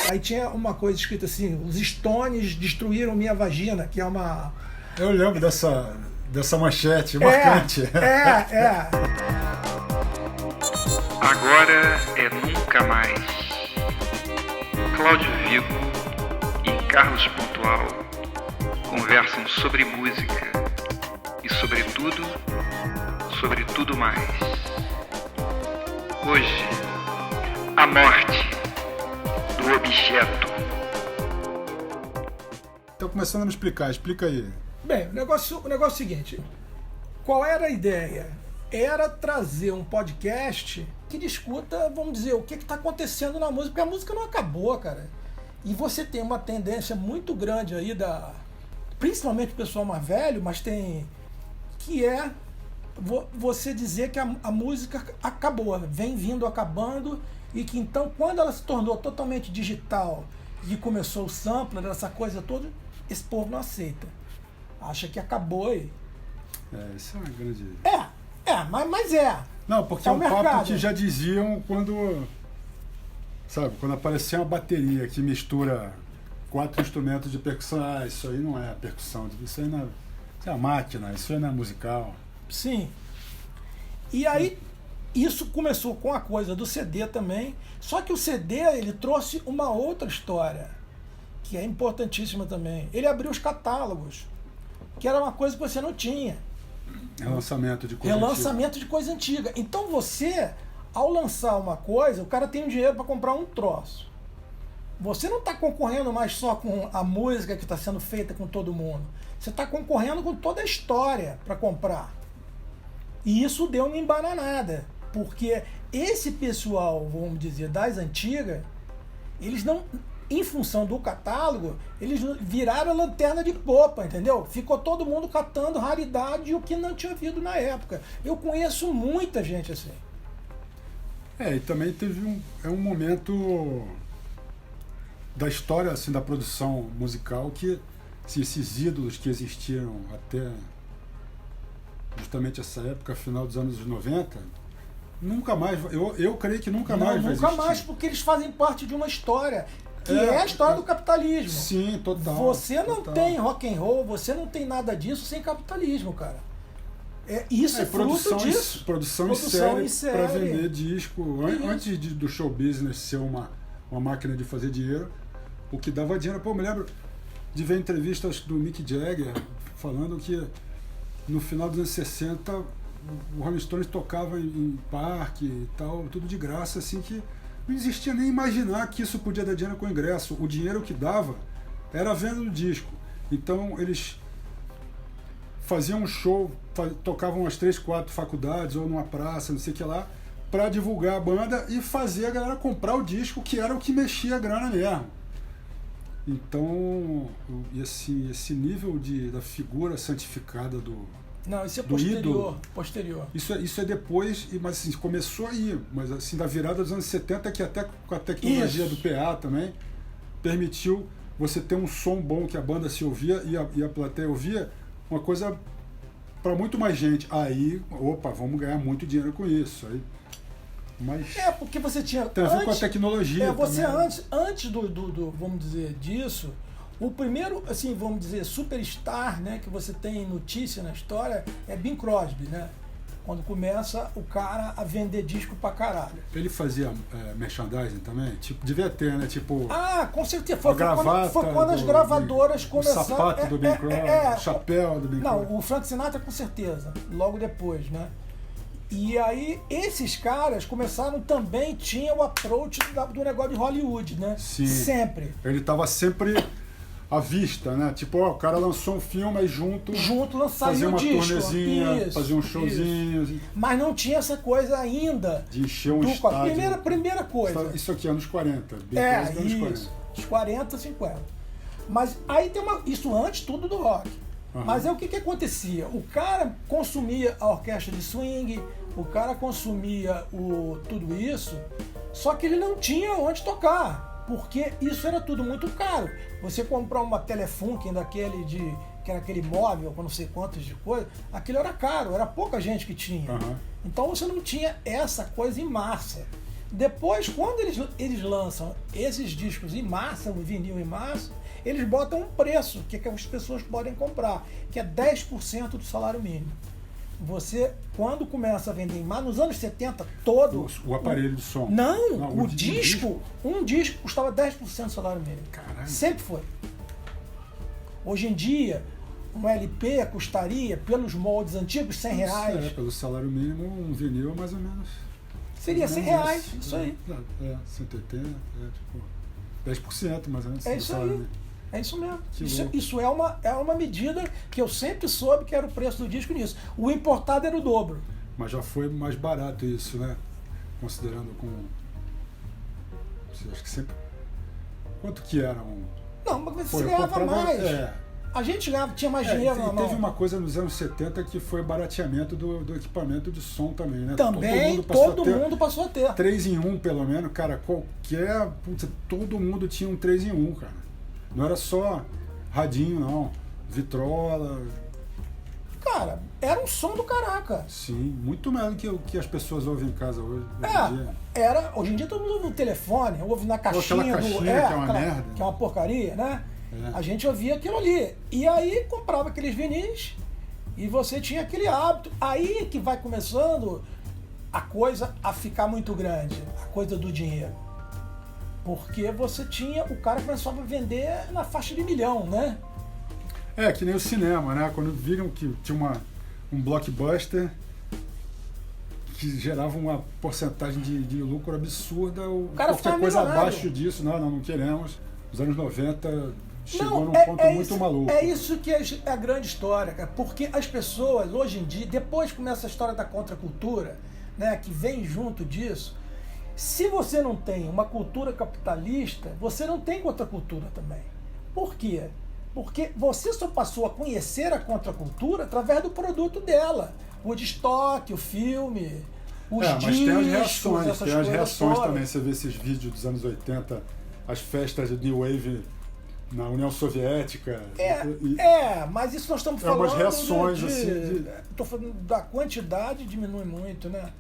Aí tinha uma coisa escrita assim: os Stones destruíram minha vagina, que é uma... Eu lembro dessa manchete marcante. Agora é nunca mais. Cláudio Vigo e Carlos Pontual conversam sobre música e sobre tudo mais. Hoje, a morte do objeto. Então, começando a me explica aí. Bem, o negócio é o seguinte: qual era a ideia? Era trazer um podcast que discuta, vamos dizer, o que está acontecendo na música, porque a música não acabou, cara. E você tem uma tendência muito grande aí principalmente o pessoal mais velho, mas que é você dizer que a música acabou, vem vindo acabando, e que então quando ela se tornou totalmente digital e começou o sampler, essa coisa toda, esse povo não aceita. Acha que acabou aí. Isso é uma grande... Mas é. Não, porque é um papo que já diziam quando aparecia uma bateria que mistura 4 instrumentos de percussão. Isso aí não é percussão, isso aí isso é a máquina, isso aí não é musical. Sim. E aí, isso começou com a coisa do CD também, só que o CD, ele trouxe uma outra história, que é importantíssima também. Ele abriu os catálogos, que era uma coisa que você não tinha. Relançamento de coisa antiga. Então você, ao lançar uma coisa, o cara tem o dinheiro para comprar um troço. Você não está concorrendo mais só com a música que está sendo feita com todo mundo. Você está concorrendo com toda a história para comprar. E isso deu uma embananada. Porque esse pessoal, vamos dizer, das antigas, eles não... Em função do catálogo, eles viraram a lanterna de popa, entendeu? Ficou todo mundo catando raridade e o que não tinha havido na época. Eu conheço muita gente assim. E também teve um momento da história assim, da produção musical que assim, esses ídolos que existiram até justamente essa época, final dos anos 90, nunca mais, eu creio que nunca mais vai existir. Nunca mais, porque eles fazem parte de uma história. Que é a história do capitalismo. Sim, total. Você não tem rock and roll, você não tem nada disso sem capitalismo, cara. Isso é fruto disso. Produção em série para vender disco. Antes do show business ser uma máquina de fazer dinheiro, o que dava dinheiro... eu me lembro de ver entrevistas do Mick Jagger falando que no final dos anos 60 o Rolling Stones tocava em parque e tal, tudo de graça, assim, que não existia nem imaginar que isso podia dar dinheiro com o ingresso. O dinheiro que dava era a venda do disco. Então eles faziam um show, tocavam umas 3, 4 faculdades ou numa praça, não sei o que lá, para divulgar a banda e fazer a galera comprar o disco, que era o que mexia a grana mesmo. Então, esse nível da figura santificada do... Não, isso é posterior. Isso é depois, mas assim, começou aí, mas assim, da virada dos anos 70, que até com a tecnologia do PA também, permitiu você ter um som bom que a banda se ouvia e a plateia ouvia, uma coisa para muito mais gente. Aí, vamos ganhar muito dinheiro com isso. Aí, mas porque você tinha... Tem a ver com a tecnologia você também. antes do, vamos dizer, disso... O primeiro, assim, vamos dizer, superstar, né, que você tem notícia na história é Bing Crosby, né? Quando começa o cara a vender disco pra caralho. Ele fazia merchandising também? Tipo, devia ter, né? Tipo... com certeza. Foi quando as gravadoras começaram... O sapato do Bing Crosby, o chapéu do Bing Crosby. Não, o Frank Sinatra com certeza, logo depois, né? E aí, esses caras começaram também, tinha o approach do negócio de Hollywood, né? Sim. Sempre. Ele tava sempre... à vista, né? Tipo, o cara lançou um filme, aí junto fazia uma disco, turnezinha, fazia um showzinho. Assim. Mas não tinha essa coisa ainda. De encher um estádio. Primeira coisa. Isso aqui, anos 40. Anos 40. Os 40, 50. Mas aí tem isso antes tudo do rock. Uhum. Mas aí o que acontecia? O cara consumia a orquestra de swing, o cara consumia tudo isso, só que ele não tinha onde tocar. Porque isso era tudo muito caro. Você comprar uma Telefunken daquele que era aquele móvel com não sei quantos de coisa, aquilo era caro, era pouca gente que tinha. Uhum. Então você não tinha essa coisa em massa. Depois, quando eles lançam esses discos em massa, o vinil em massa, eles botam um preço que as pessoas podem comprar, que é 10% do salário mínimo. Você, quando começa a vender em massa, nos anos 70, todo... O aparelho de som. Não, o disco, um disco custava 10% do salário mínimo. Caralho. Sempre foi. Hoje em dia, um LP custaria, pelos moldes antigos, R$100. Pelo salário mínimo, um vinil mais ou menos. Seria R$100, isso aí. 180, tipo, 10% mais ou menos. É isso aí. É isso mesmo. Que Isso é uma medida que eu sempre soube que era o preço do disco nisso. O importado era o dobro. Mas já foi mais barato isso, né? Considerando com... Acho que sempre... Quanto que era um... Não, mas você ganhava mais. A gente ganhava, tinha mais dinheiro na mão. Teve uma coisa nos anos 70 que foi barateamento do equipamento de som também, né? Também, todo mundo passou a ter. 3 em 1, pelo menos, cara, todo mundo tinha um 3 em 1, cara. Não era só radinho, não. Vitrola. Cara, era um som do caraca. Sim, muito melhor do que as pessoas ouvem em casa hoje em dia. Hoje em dia todo mundo ouve no telefone, ouve na caixinha que é uma merda. Que é uma porcaria, né? A gente ouvia aquilo ali. E aí comprava aqueles vinis e você tinha aquele hábito. Aí que vai começando a coisa a ficar muito grande, a coisa do dinheiro. Porque você tinha, o cara começava a vender na faixa de 1 milhão, né? Que nem o cinema, né? Quando viram que tinha um blockbuster que gerava uma porcentagem de lucro absurda, qualquer coisa abaixo disso, não queremos. Nos anos 90 chegou num ponto muito maluco. É isso que é a grande história, cara. Porque as pessoas, hoje em dia, depois começa a história da contracultura, né, que vem junto disso. Se você não tem uma cultura capitalista, você não tem contracultura também. Por quê? Porque você só passou a conhecer a contracultura através do produto dela. O Woodstock, o filme, os discos, mas tem as reações, todas. Também. Você vê esses vídeos dos anos 80, as festas de New Wave na União Soviética. Mas isso nós estamos falando umas reações Estou falando da quantidade, diminui muito, né?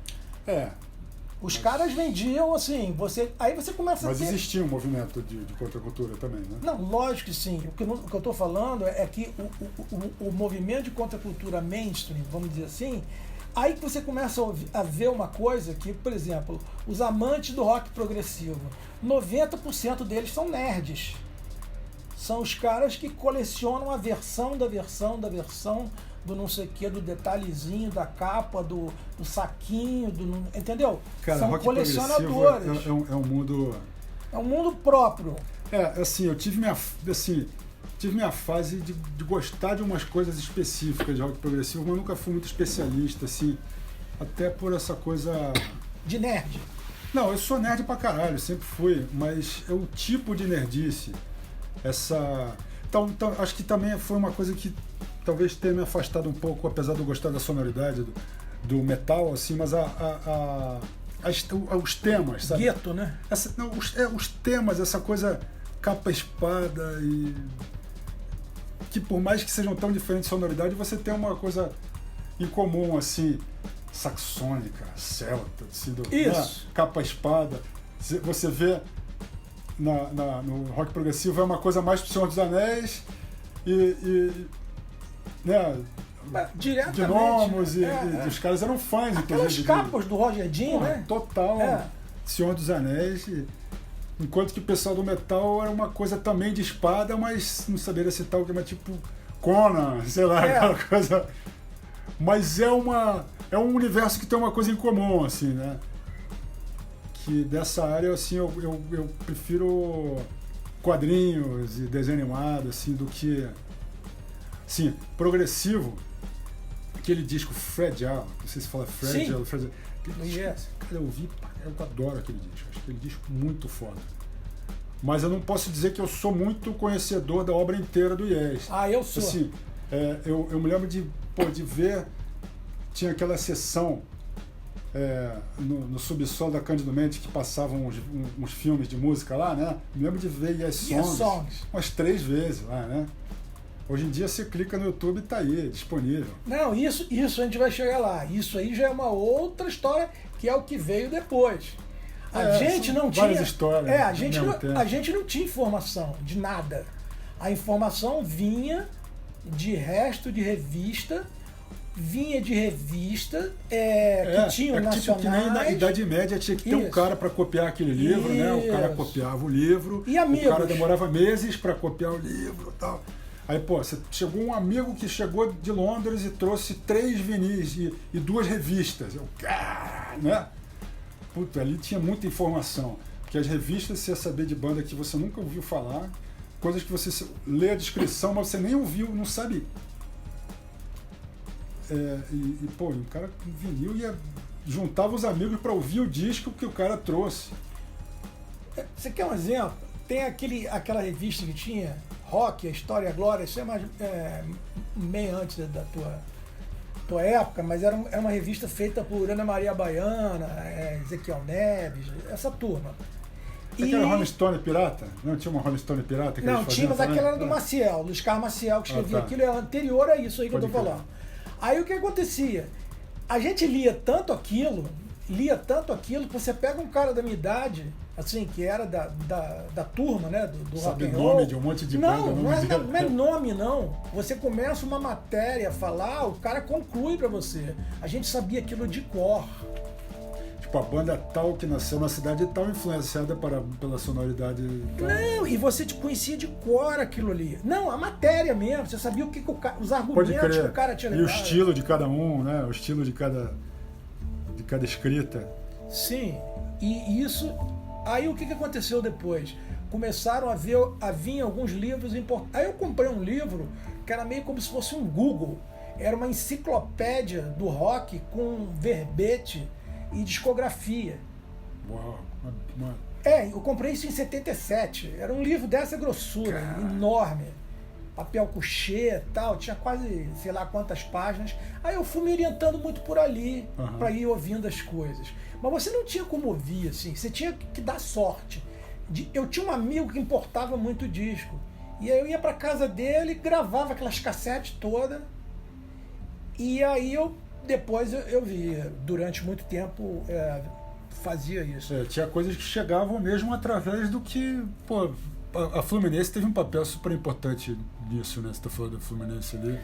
Os Mas... caras vendiam assim, aí você começa Mas a ter... existia um movimento de contracultura também, né? Não, lógico que sim. O que eu estou falando é que o movimento de contracultura mainstream, vamos dizer assim, aí que você começa a ver uma coisa que, por exemplo, os amantes do rock progressivo, 90% deles são nerds. São os caras que colecionam a versão da versão da versão do não sei o que, do detalhezinho, da capa, do saquinho, entendeu? Cara, são rock colecionadores. É um mundo... É um mundo próprio. Assim, eu tive minha fase de gostar de umas coisas específicas de rock progressivo, mas eu nunca fui muito especialista, assim, até por essa coisa... De nerd? Não, eu sou nerd pra caralho, sempre fui, mas é o tipo de nerdice, Então, acho que também foi uma coisa que talvez tenha me afastado um pouco, apesar de eu gostar da sonoridade do metal, assim, mas os temas, sabe? Gueto, né? Os temas, essa coisa capa-espada e... que por mais que sejam tão diferentes de sonoridade, você tem uma coisa em comum, assim, saxônica, celta, assim, isso. Capa-espada. Você vê no rock progressivo é uma coisa mais pro Senhor dos Anéis né, Gnomos e os caras eram fãs. Aquelas capas do Roger Dean, né? Total. Senhor dos Anéis. Enquanto que o pessoal do metal era uma coisa também de espada, mas não saberia citar o que, mas tipo Conan, sei lá, aquela coisa. Mas é um universo que tem uma coisa em comum, assim, né? Que dessa área, assim, eu prefiro quadrinhos e desenho animado, assim, do que... Assim, progressivo, aquele disco Fragile, não sei se fala Fragile. Sim. Fragile. Yes. Cara, eu adoro aquele disco, acho aquele disco muito foda. Mas eu não posso dizer que eu sou muito conhecedor da obra inteira do Yes. Eu sou. Assim, eu me lembro de ver, tinha aquela sessão no subsolo da Cândido Mendes que passavam uns filmes de música lá, né? Me lembro de ver Yes Songs umas 3 vezes lá, né? Hoje em dia você clica no YouTube e tá aí, disponível. Não, isso a gente vai chegar lá. Isso aí já é uma outra história, que é o que veio depois. A gente não tinha. Várias histórias. A gente não tinha informação de nada. A informação vinha de resto de revista, que tinham nacionais. Tipo que nem na Idade Média tinha que ter um cara para copiar aquele livro, né? O cara copiava o livro, e amigos? O cara demorava meses para copiar o livro e tal. Aí, pô, chegou um amigo que chegou de Londres e trouxe 3 vinis e 2 revistas. Né? Puta, ali tinha muita informação. Porque as revistas você ia saber de banda que você nunca ouviu falar, coisas que você lê a descrição, mas você nem ouviu, não sabe. Pô, o cara com vinil juntava os amigos para ouvir o disco que o cara trouxe. Você quer um exemplo? Tem aquela revista que tinha Rock, a História e a Glória, isso é mais meio antes da tua época, mas era uma revista feita por Ana Maria Baiana, Ezequiel Neves, essa turma. Aquela Rolling Stone Pirata? Não tinha uma Rolling Stone Pirata? Que não, tinha, mas aquela era do Maciel, do Oscar Maciel, que escrevia aquilo, é anterior a isso aí que eu tô falando. Aí o que acontecia? A gente lia tanto aquilo, que você pega um cara da minha idade, assim, que era da turma, né, do rock and roll. Nome de um monte de banda. Não é nome, não. Você começa uma matéria a falar, o cara conclui pra você. A gente sabia aquilo de cor. Tipo, a banda tal que nasceu na cidade tal, influenciada pela sonoridade tal. Não, e você conhecia de cor aquilo ali. Não, a matéria mesmo. Você sabia os argumentos que o cara tinha levado. E o estilo de cada um, né? O estilo de cada escrita. Sim, e isso... Aí o que aconteceu depois? Começaram a vir alguns livros importantes. Aí eu comprei um livro que era meio como se fosse um Google. Era uma enciclopédia do rock com verbete e discografia. Uau, mano. Eu comprei isso em 77. Era um livro dessa grossura, enorme. Papel couché e tal, tinha quase sei lá quantas páginas. Aí eu fui me orientando muito por ali, para ir ouvindo as coisas. Mas você não tinha como ouvir, assim, você tinha que dar sorte. Eu tinha um amigo que importava muito disco. E aí eu ia para casa dele, gravava aquelas cassetes todas. E aí depois eu via, durante muito tempo fazia isso. Tinha coisas que chegavam mesmo através do que, pô, a Fluminense teve um papel super importante nisso, né? Você tá falando da Fluminense ali.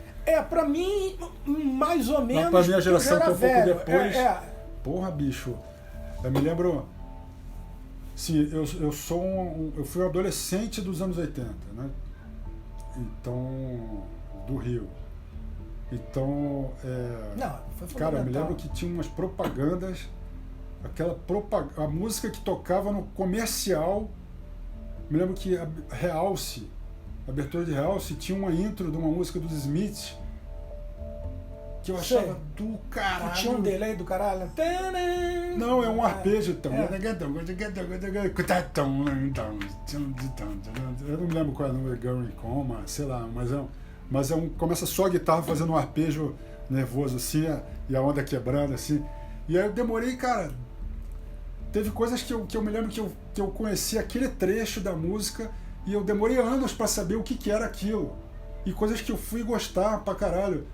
Pra mim, mais ou menos. Pra minha geração tá um pouco depois. Porra, bicho. Eu me lembro. Sim, eu fui um adolescente dos anos 80, né? Então. Do Rio. Então. Cara, eu me lembro que tinha umas propagandas. A música que tocava no comercial. Me lembro que a abertura de Realce, tinha uma intro de uma música dos Smiths que eu achava do caralho. Que tinha um delay do caralho. Não, é um arpejo. Então. Eu não me lembro qual é o nome, Girl in Coma, sei lá, mas começa só a guitarra fazendo um arpejo nervoso assim, e a onda quebrando assim. E aí eu demorei, cara. Teve coisas que eu me lembro que eu conheci aquele trecho da música e eu demorei anos para saber o que era aquilo. E coisas que eu fui gostar pra caralho.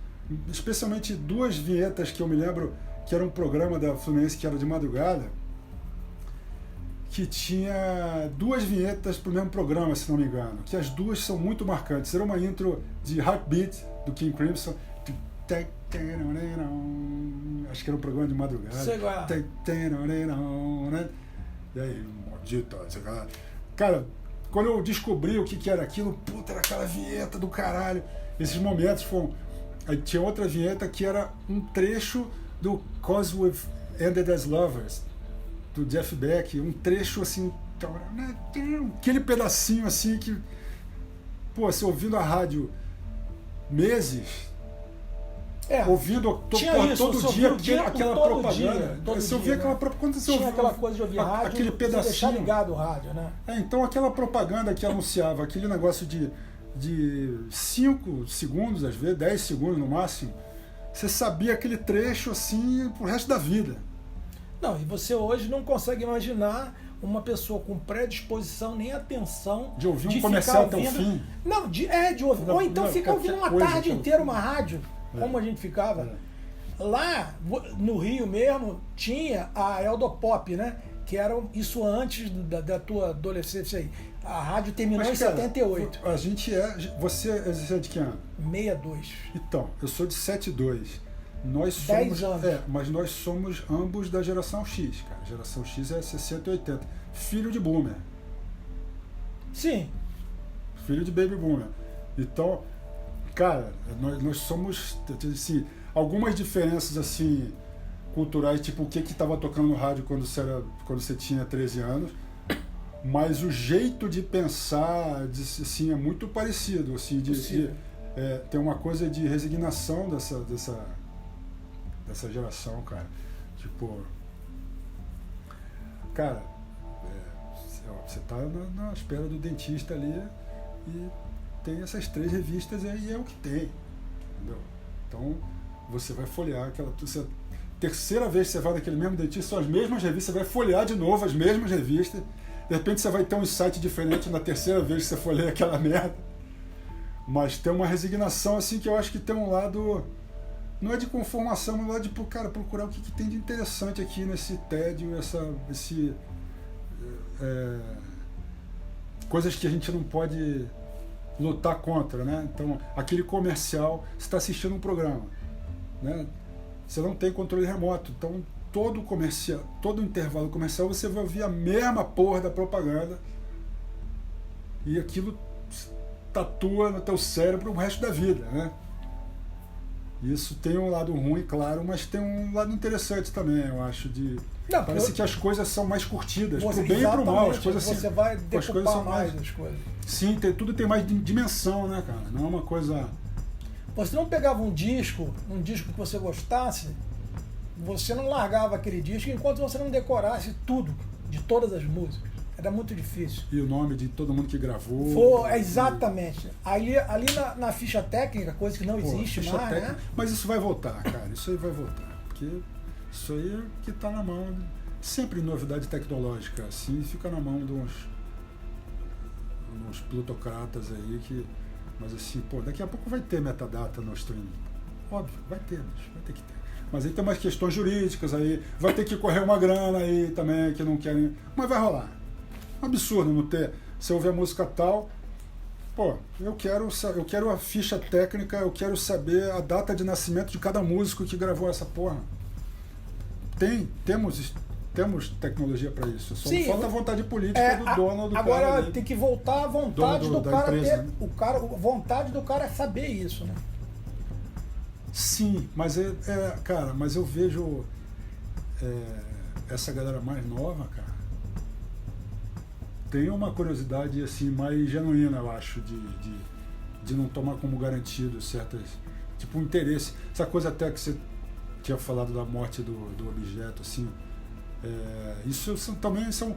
Especialmente 2 vinhetas que eu me lembro que era um programa da Fluminense que era de madrugada, que tinha 2 vinhetas pro mesmo programa, se não me engano. Que as 2 são muito marcantes. Era uma intro de Heartbeat, do King Crimson. Acho que era um programa de madrugada. E aí, maldito. Cara, quando eu descobri o que era aquilo, puta, era aquela vinheta do caralho. Esses momentos foram. Aí tinha outra vinheta que era um trecho do Cause We've Ended as Lovers, do Jeff Beck. Um trecho assim. Aquele pedacinho assim que. Pô, você ouvindo a rádio meses. Ouvindo todo dia aquela propaganda. Você ouvia aquela propaganda. Tinha aquela coisa de ouvir rádio, aquele pedacinho. Deixar ligado o rádio, né? Então aquela propaganda que anunciava aquele negócio de 5 segundos, às vezes, 10 segundos no máximo, você sabia aquele trecho assim pro resto da vida. Não, e você hoje não consegue imaginar uma pessoa com predisposição nem atenção de ouvir um comercial até o fim. Não, de ouvir. Ou então ficar ouvindo uma tarde inteira uma rádio. Como a gente ficava. Lá no Rio mesmo tinha a Eldopop, né? Que era isso antes da tua adolescência aí. A rádio terminou em 78. A gente Você é de que ano? 62. Então, eu sou de 72. Nós 10 somos. anos. Mas nós somos ambos da geração X, cara. A geração X é 60 e 80. Filho de boomer. Sim. Filho de baby boomer. Então, cara, nós somos. Assim, algumas diferenças assim culturais, tipo o que estava tocando no rádio quando você tinha 13 anos, mas o jeito de pensar assim, é muito parecido. Assim, tem uma coisa de resignação dessa geração, cara. Tipo, cara, você tá na espera do dentista ali e tem essas 3 revistas aí, é o que tem, entendeu? Então você vai folhear terceira vez que você vai naquele mesmo dentista, são as mesmas revistas, você vai folhear de novo as mesmas revistas, de repente você vai ter um insight diferente na terceira vez que você folheia aquela merda. Mas tem uma resignação assim que eu acho que tem um lado, não é de conformação, mas um lado de, cara, procurar o que tem de interessante aqui nesse tédio, coisas que a gente não pode lutar contra, né? Então, aquele comercial, você está assistindo um programa, né? Você não tem controle remoto, então todo intervalo comercial você vai ouvir a mesma porra da propaganda e aquilo tatua no teu cérebro o resto da vida, né? Isso tem um lado ruim, claro, mas tem um lado interessante também, eu acho, parece que as coisas são mais curtidas, pro bem e pro mal, as coisas assim, você vai decupar mais as coisas. Sim, tudo tem mais dimensão, né, cara? Não é uma coisa... Você não pegava um disco que você gostasse, você não largava aquele disco enquanto você não decorasse tudo, de todas as músicas. Era muito difícil. E o nome de todo mundo que gravou. Exatamente. Ali na ficha técnica, coisa que não existe mais, né? Mas isso vai voltar, cara. Isso aí vai voltar. Porque isso aí é que está na mão. Sempre novidade tecnológica assim, fica na mão de uns plutocratas aí que... Mas assim, daqui a pouco vai ter metadata no streaming. Óbvio, vai ter que ter. Mas aí tem mais questões jurídicas aí, vai ter que correr uma grana aí também, que não querem... Mas vai rolar. Um absurdo não ter. Se eu ouvir a música tal, eu quero a ficha técnica, eu quero saber a data de nascimento de cada músico que gravou essa porra. Temos tecnologia para isso. Só não falta a vontade política do dono do agora cara. Agora tem que voltar a vontade do cara empresa, ter. né? Vontade do cara é saber isso, né? Sim, mas cara, mas eu vejo essa galera mais nova, cara, tem uma curiosidade assim mais genuína, eu acho, de não tomar como garantido certas, tipo, um interesse. Essa coisa até que você tinha falado da morte do objeto, assim. Isso também são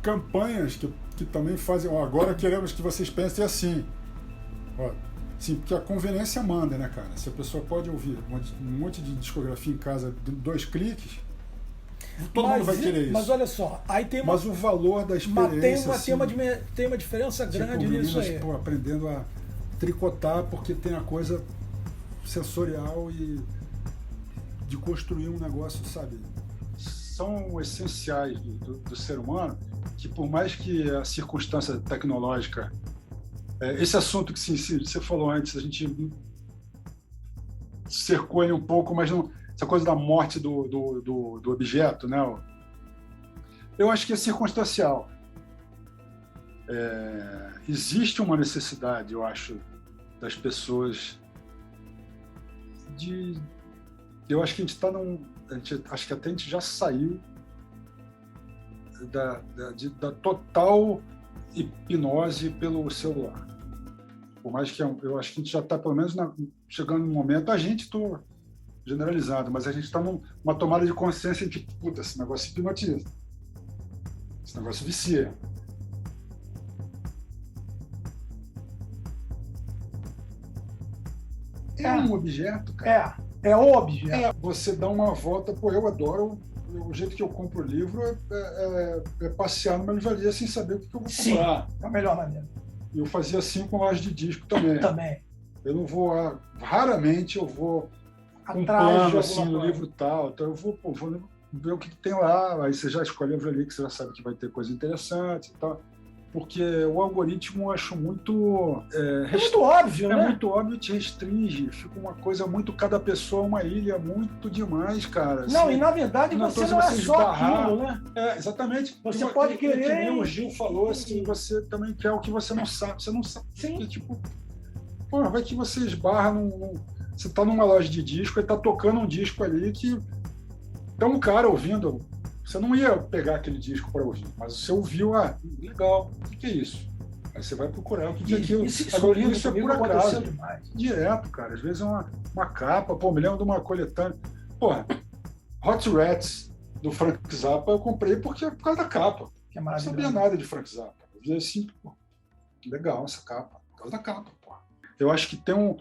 campanhas que também fazem, agora queremos que vocês pensem assim. Sim, porque a conveniência manda, né, cara? Se a pessoa pode ouvir um monte de discografia em casa, 2 cliques, todo mundo vai querer isso. Mas olha só, aí tem mas o valor da experiência... Mas tem uma diferença grande nisso aí. Aprendendo a tricotar, porque tem a coisa sensorial e de construir um negócio, sabe? São essenciais do ser humano, que por mais que a circunstância tecnológica, esse assunto que você falou antes, a gente cercou ele um pouco, mas não, essa coisa da morte do objeto, né? Eu acho que é circunstancial. Existe uma necessidade, eu acho, das pessoas eu acho que a gente está acho que até a gente já saiu da total hipnose pelo celular. Por mais que eu acho que a gente já está, pelo menos, chegando no momento, estou generalizado, mas a gente está numa tomada de consciência de, esse negócio hipnotiza, esse negócio vicia. Um objeto, cara. É o objeto. Você dá uma volta, eu adoro, o jeito que eu compro o livro é passear numa livraria sem saber o que eu vou comprar. É a melhor maneira. E eu fazia assim com loja de disco também. Eu não vou, raramente eu vou com um plano assim no livro tal, então eu vou vê o que tem lá, aí você já escolhe ali que você já sabe que vai ter coisa interessante e tal. Porque o algoritmo eu acho muito... É muito óbvio, né? É muito óbvio, te restringe. Fica uma coisa muito... Cada pessoa é uma ilha, muito demais, cara. Não, assim, e na verdade você não é só aquilo, né? Exatamente. Você pode querer... Que nem o Gil falou, assim, você também quer o que você não sabe. Você não sabe. Sim. Porque, tipo, pô, vai que você esbarra você tá numa loja de disco e tá tocando um disco ali que tem um cara ouvindo. Você não ia pegar aquele disco para ouvir, mas você ouviu, legal, o que é isso? Aí você vai procurar o que é aquilo. Agora, isso é por acaso. Direto, cara. Às vezes é uma capa. Pô, me lembro de uma coletânea. Porra, Hot Rats, do Frank Zappa, eu comprei por causa da capa. Que é não sabia nada de Frank Zappa. Eu vi assim, pô, legal essa capa. Por causa da capa, pô. Eu acho que tem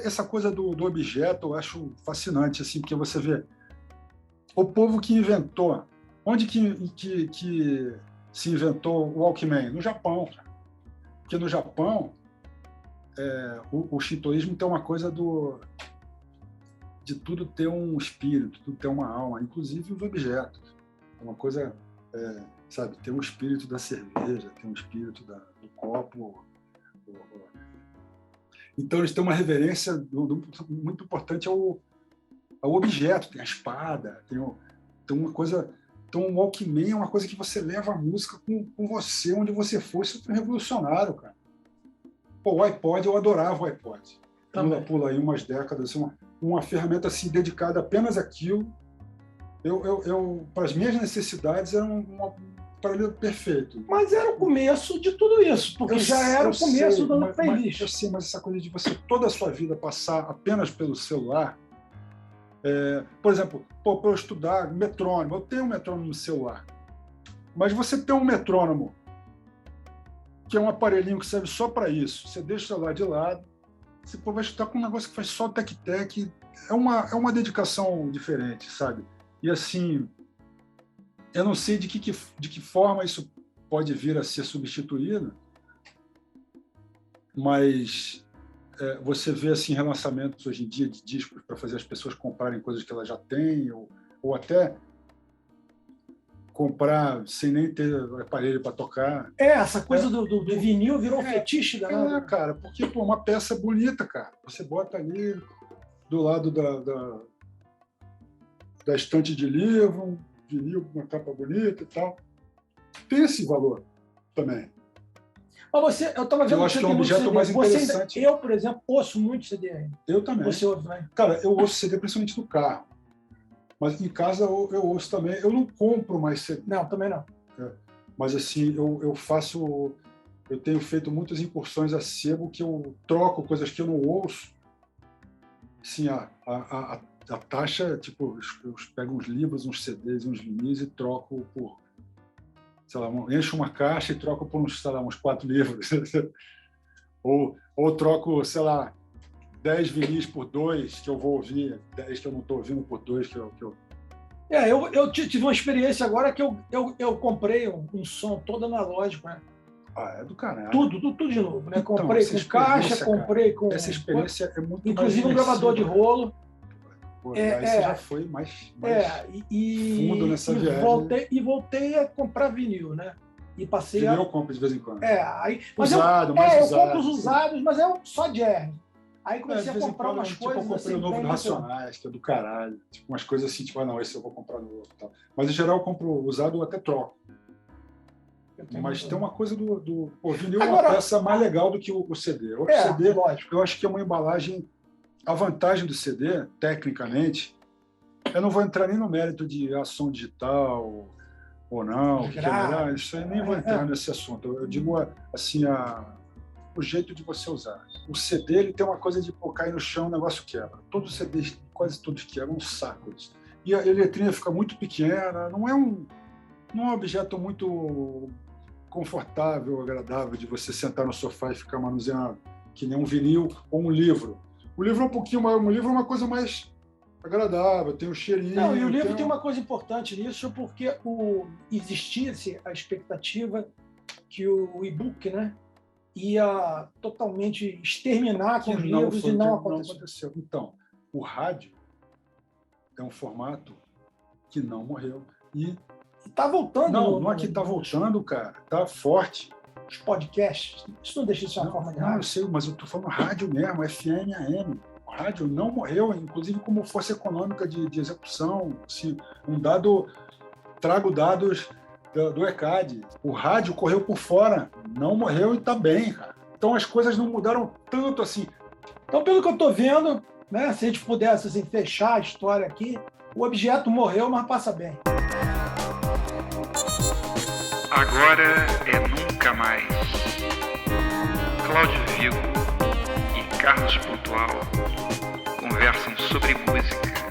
essa coisa do objeto, eu acho fascinante, assim, porque você vê o povo que inventou. Onde que se inventou o Walkman? No Japão. Porque no Japão, o shintoísmo tem uma coisa de tudo ter um espírito, tudo ter uma alma, inclusive os objetos. Uma coisa, sabe, tem um espírito da cerveja, tem um espírito do copo. Então eles têm uma reverência muito importante ao objeto, tem a espada, tem uma coisa... Então o Walkman é uma coisa que você leva a música com você, onde você for. Isso foi revolucionário, cara. Pô, o iPod, eu adorava o iPod. Pula aí umas décadas, uma ferramenta assim, dedicada apenas àquilo. Para as minhas necessidades, era um aparelho perfeito. Mas era o começo de tudo isso, porque já era o começo do playlist. Eu sei, mas essa coisa de você toda a sua vida passar apenas pelo celular... por exemplo, para eu estudar metrônomo, eu tenho um metrônomo no celular, mas você tem um metrônomo que é um aparelhinho que serve só para isso, você deixa o celular de lado, você vai estudar com um negócio que faz só tec-tec, é uma dedicação diferente, sabe? E assim, eu não sei de que forma isso pode vir a ser substituído, mas... você vê assim, relançamentos hoje em dia de discos para fazer as pessoas comprarem coisas que elas já têm, ou até comprar sem nem ter aparelho para tocar. Essa coisa do vinil virou um fetiche danado. Cara, porque uma peça bonita, cara. Você bota ali do lado da estante de livro, um vinil com uma capa bonita e tal. Tem esse valor também. Mas eu estava vendo eu acho que é um objeto mais interessante. Eu, por exemplo, ouço muito CD ainda. Eu também. Você ouve também? Cara, eu ouço CD principalmente no carro. Mas em casa eu ouço também. Eu não compro mais CD. Não, também não. Mas assim, eu tenho feito muitas incursões a sebo que eu troco coisas que eu não ouço. Assim, a taxa, tipo, eu pego uns livros, uns CDs, uns vinis e troco por... sei lá, encho uma caixa e troco por uns 4 livros. ou troco, sei lá, 10 vinis por 2 que eu vou ouvir, 10 que eu não estou ouvindo por 2 que eu... Eu tive uma experiência agora que eu comprei um som todo analógico, né? É do caralho. Tudo de novo, né? Então, comprei com caixa, comprei com... Essa experiência é muito inclusive um gravador de rolo. Aí você já foi mais fundo nessa viagem. Voltei a comprar vinil, né? E passei vinil eu compro de vez em quando. Mas usado, eu compro os usados, mas só jazz. Aí comecei a comprar umas coisas. Eu comprei o novo do Racionais, que é do caralho. Tipo, umas coisas assim, tipo, não, esse eu vou comprar novo. Tal. Mas em geral eu compro usado ou até troco. Mas tem uma coisa o vinil é uma peça mais legal do que o CD. O CD, lógico. Eu acho que é uma embalagem. A vantagem do CD, tecnicamente, eu não vou entrar nem no mérito de ação digital ou não, isso aí nem vou entrar nesse assunto. Eu digo assim, o jeito de você usar. O CD ele tem uma coisa de cair no chão, o negócio quebra. Todos os CDs, quase todos quebram, um saco. E a letrinha fica muito pequena, não é um objeto muito confortável, agradável de você sentar no sofá e ficar manuseando, que nem um vinil ou um livro. O livro é um pouquinho mais, o livro é uma coisa mais agradável, tem um cheirinho. Não, e o livro tem uma coisa importante nisso, porque existia-se a expectativa que o e-book, né, ia totalmente exterminar com os livros e não aconteceu. Então, o rádio é um formato que não morreu. E tá voltando. Não é que tá voltando, cara. Tá forte. Os podcasts, isso não deixa de ser uma forma de rádio? Não, eu sei, mas eu tô falando rádio mesmo, FM, AM. O rádio não morreu, inclusive como força econômica de execução. Se um dado, trago dados do ECAD. O rádio correu por fora, não morreu e tá bem, cara. Então as coisas não mudaram tanto assim. Então, pelo que eu tô vendo, né, se a gente pudesse assim, fechar a história aqui, o objeto morreu, mas passa bem. Agora é nunca mais. Cláudio Vigo e Carlos Pontual conversam sobre música